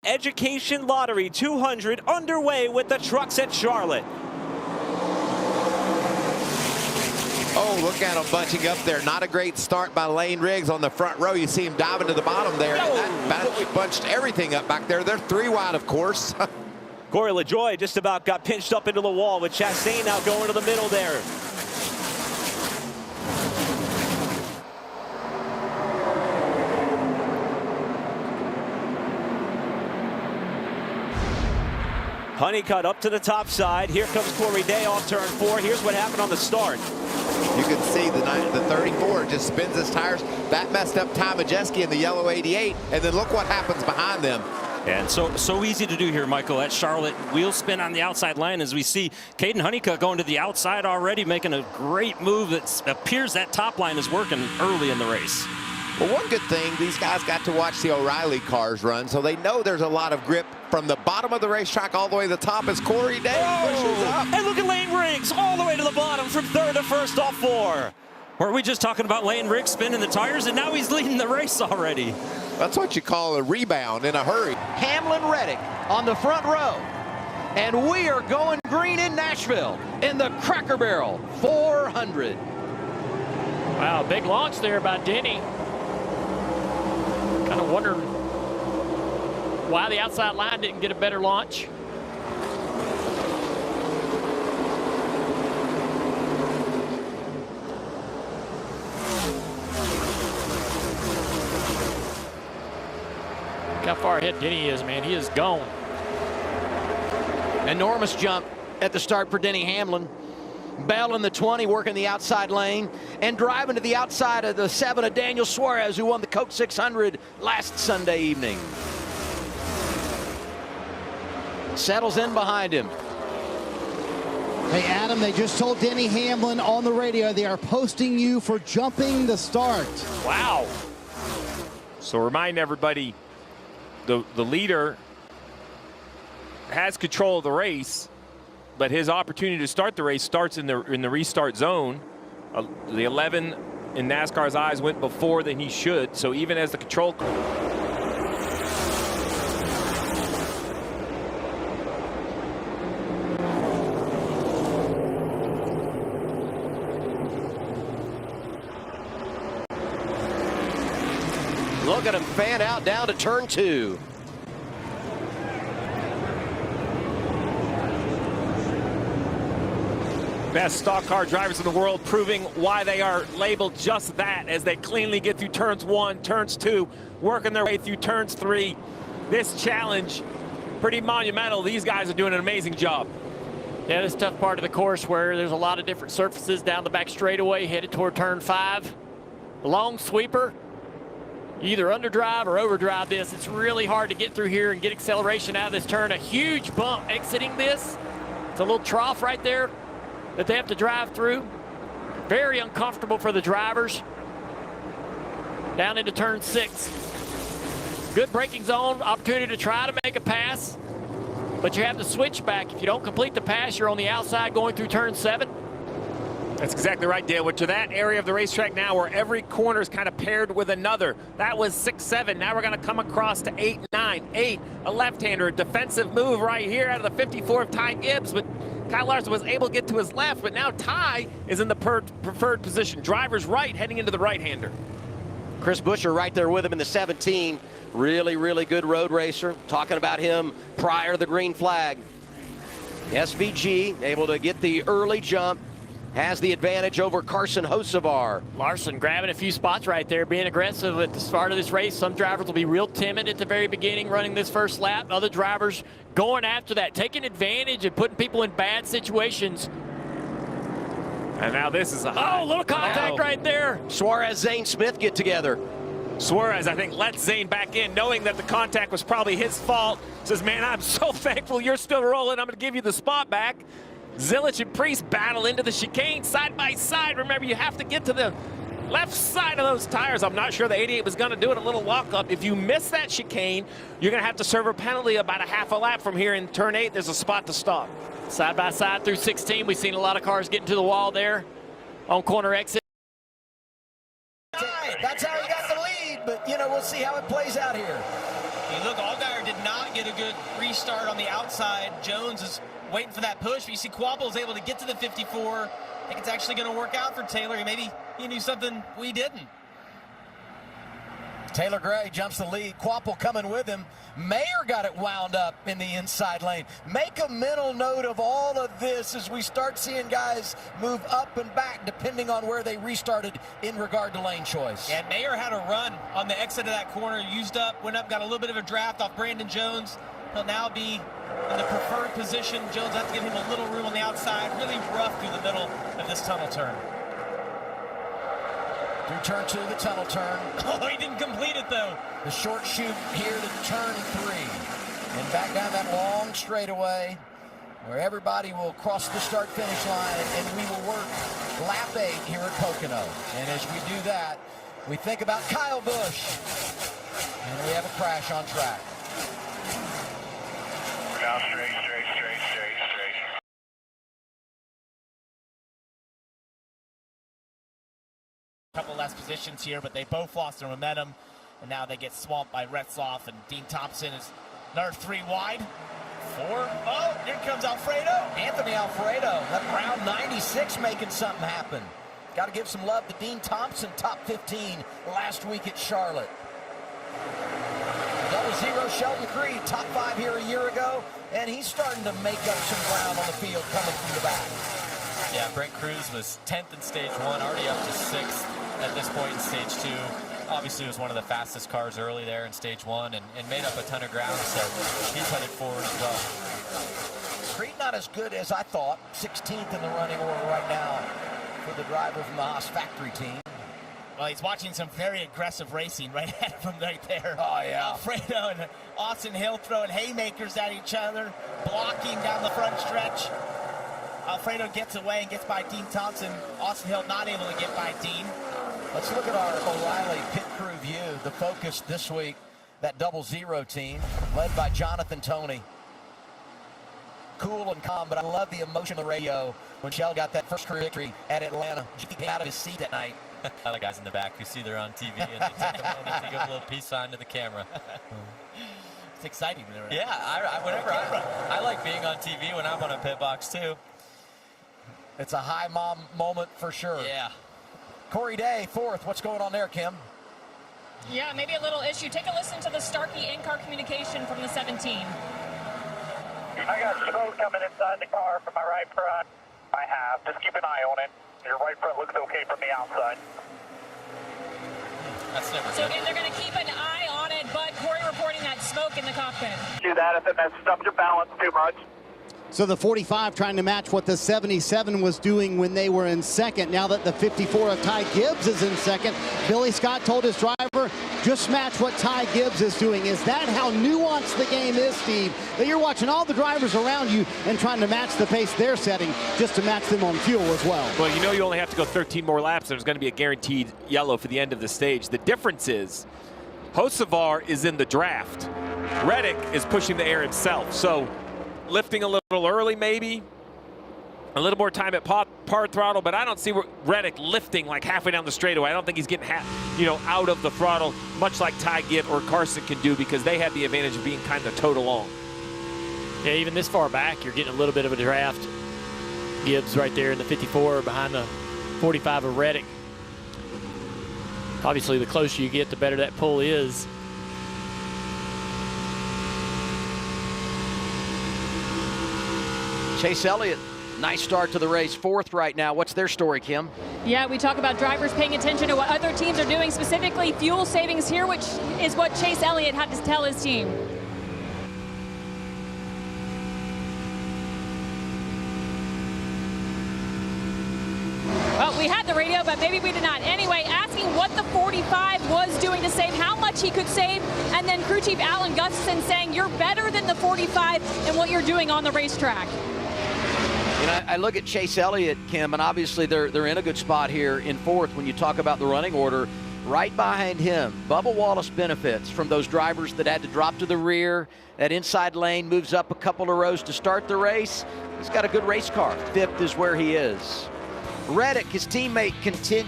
Education Lottery 200 underway with the trucks at Charlotte. Oh, look at him bunching up there. Not a great start by Lane Riggs on the front row. You see him diving to the bottom there. And that bunched everything up back there. They're 3 wide, of course. Corey LaJoie just about got pinched up into the wall with Chastain now going to the middle there. Honeycutt up to the top side. Here comes Corey Day off turn 4. Here's what happened on the start. You can see the 34 just spins his tires. That messed up Ty Majeski in the yellow 88. And then look what happens behind them. And so easy to do here, Michael, at Charlotte. Wheel spin on the outside line as we see Caden Honeycutt going to the outside already, making a great move. That appears that top line is working early in the race. Well, one good thing, these guys got to watch the O'Reilly cars run, so they know there's a lot of grip from the bottom of the racetrack all the way to the top as Corey Day pushes up. And look at Lane Riggs all the way to the bottom from 3rd to 1st off 4. Were we just talking about Lane Riggs spinning the tires, and now he's leading the race already? That's what you call a rebound in a hurry. Hamlin Reddick on the front row. And we are going green in Nashville in the Cracker Barrel 400. Wow, big launch there by Denny. Kind of wondering why the outside line didn't get a better launch. Look how far ahead Denny is, man. He is gone. Enormous jump at the start for Denny Hamlin. Bell in the 20 working the outside lane and driving to the outside of the 7 of Daniel Suarez, who won the Coke 600 last Sunday evening. Settles in behind him. Hey, Adam, they just told Denny Hamlin on the radio they are posting you for jumping the start. Wow. So remind everybody, the leader has control of the race, but his opportunity to start the race starts in the restart zone. The 11 in NASCAR's eyes went before than he should. So even as the control. Look at him fan out down to turn 2. Best stock car drivers in the world, proving why they are labeled just that as they cleanly get through turns 1, turns 2, working their way through turns 3. This challenge, pretty monumental. These guys are doing an amazing job. Yeah, this tough part of the course where there's a lot of different surfaces down the back straightaway headed toward turn 5. A long sweeper. You either underdrive or overdrive this. It's really hard to get through here and get acceleration out of this turn. A huge bump exiting this. It's a little trough right there that they have to drive through. Very uncomfortable for the drivers. Down into turn 6. Good braking zone, opportunity to try to make a pass, but you have the switchback. If you don't complete the pass, you're on the outside going through turn 7. That's exactly right, Dale. We're to that area of the racetrack now where every corner is kind of paired with another. That was 6, 7. Now we're going to come across to 8, 9. 8, a left-hander, a defensive move right here out of the 54 of Ty Gibbs, but Kyle Larson was able to get to his left, but now Ty is in the preferred position. Driver's right, heading into the right-hander. Chris Buescher right there with him in the 17. Really, really good road racer. Talking about him prior to the green flag. SVG able to get the early jump. Has the advantage over Carson Hocevar. Larson grabbing a few spots right there, being aggressive at the start of this race. Some drivers will be real timid at the very beginning running this first lap. Other drivers going after that, taking advantage and putting people in bad situations. And now this is a little contact right there. Suarez, Zane Smith get together. Suarez, I think, lets Zane back in, knowing that the contact was probably his fault. Says, man, I'm so thankful you're still rolling. I'm going to give you the spot back. Zilich and Priest battle into the chicane side by side. Remember, you have to get to the left side of those tires. I'm not sure the 88 was going to do it. A little walk-up. If you miss that chicane, you're going to have to serve a penalty about a half a lap from here. In turn 8, there's a spot to stop. Side by side through 16. We've seen a lot of cars getting to the wall there on corner exit. That's how he got the lead, but, you know, we'll see how it plays out here. You look, Allgaier did not get a good restart on the outside. Jones is waiting for that push, but you see Quapple is able to get to the 54. I think it's actually going to work out for Taylor. Maybe he knew something we didn't. Taylor Gray jumps the lead. Quapple coming with him. Mayer got it wound up in the inside lane. Make a mental note of all of this as we start seeing guys move up and back depending on where they restarted in regard to lane choice. And Mayer had a run on the exit of that corner, used up, went up, got a little bit of a draft off Brandon Jones. He'll now be in the preferred position. Jones has to give him a little room on the outside. Really rough through the middle of this tunnel turn. Through turn 2, the tunnel turn. Oh, he didn't complete it, though. The short shoot here to turn 3. And back down that long straightaway where everybody will cross the start-finish line, and we will work lap 8 here at Pocono. And as we do that, we think about Kyle Busch. And we have a crash on track. We're now straight. Couple less positions here, but they both lost their momentum, and now they get swamped by Retzloff, and Dean Thompson is another 3 wide. 4. Oh, here comes Alfredo. Anthony Alfredo, that round 96 making something happen. Got to give some love to Dean Thompson, top 15 last week at Charlotte. 0 Sheldon Creed, top 5 here a year ago, and he's starting to make up some ground on the field coming from the back. Yeah, Brent Cruz was 10th in stage 1, already up to 6th at this point in stage 2. Obviously was one of the fastest cars early there in stage 1 and made up a ton of ground, so he's headed forward as well. Creed not as good as I thought. 16th in the running order right now for the driver from the Haas factory team. Well, he's watching some very aggressive racing right ahead of him right there. Oh, yeah. Alfredo and Austin Hill throwing haymakers at each other, blocking down the front stretch. Alfredo gets away and gets by Dean Thompson. Austin Hill not able to get by Dean. Let's look at our O'Reilly pit crew view. The focus this week, that 0 team, led by Jonathan Toney. Cool and calm, but I love the emotion of the radio when Shell got that first career victory at Atlanta. He came out of his seat that night. A lot of guys in the back who see they're on TV and they take a moment to give a little peace sign to the camera. It's exciting. Yeah, I like being on TV when I'm on a pit box too. It's a high mom moment for sure. Yeah. Corey Day, 4th. What's going on there, Kim? Yeah, maybe a little issue. Take a listen to the Starkey in-car communication from the 17. I got smoke coming inside the car from my right front. I have. Just keep an eye on it. Your right front looks okay from the outside. That's never So good. again, they're going to keep an eye on it, but Corey reporting that smoke in the cockpit. Do that if it messes up your balance too much. So the 45 trying to match what the 77 was doing when they were in second. Now that the 54 of Ty Gibbs is in second, Billy Scott told his driver, just match what Ty Gibbs is doing. Is that how nuanced the game is, Steve? That you're watching all the drivers around you and trying to match the pace they're setting just to match them on fuel as well. Well, you know you only have to go 13 more laps. There's going to be a guaranteed yellow for the end of the stage. The difference is Hocevar is in the draft. Reddick is pushing the air himself. So lifting a little early, maybe a little more time at par throttle, but I don't see Reddick lifting like halfway down the straightaway. I don't think he's getting out of the throttle, much like Ty Gibb or Carson can do, because they have the advantage of being kind of towed along. Yeah, even this far back, you're getting a little bit of a draft. Gibbs right there in the 54 behind the 45 of Reddick. Obviously, the closer you get, the better that pull is. Chase Elliott, nice start to the race, 4th right now. What's their story, Kim? Yeah, we talk about drivers paying attention to what other teams are doing, specifically fuel savings here, which is what Chase Elliott had to tell his team. Well, we had the radio, but maybe we did not. Anyway, asking what the 45 was doing to save, how much he could save, and then crew chief Alan Gustafson saying you're better than the 45 in what you're doing on the racetrack. You know, I look at Chase Elliott, Kim, and obviously they're in a good spot here in 4th when you talk about the running order. Right behind him, Bubba Wallace benefits from those drivers that had to drop to the rear. That inside lane moves up a couple of rows to start the race. He's got a good race car. 5th is where he is. Reddick, his teammate, continues.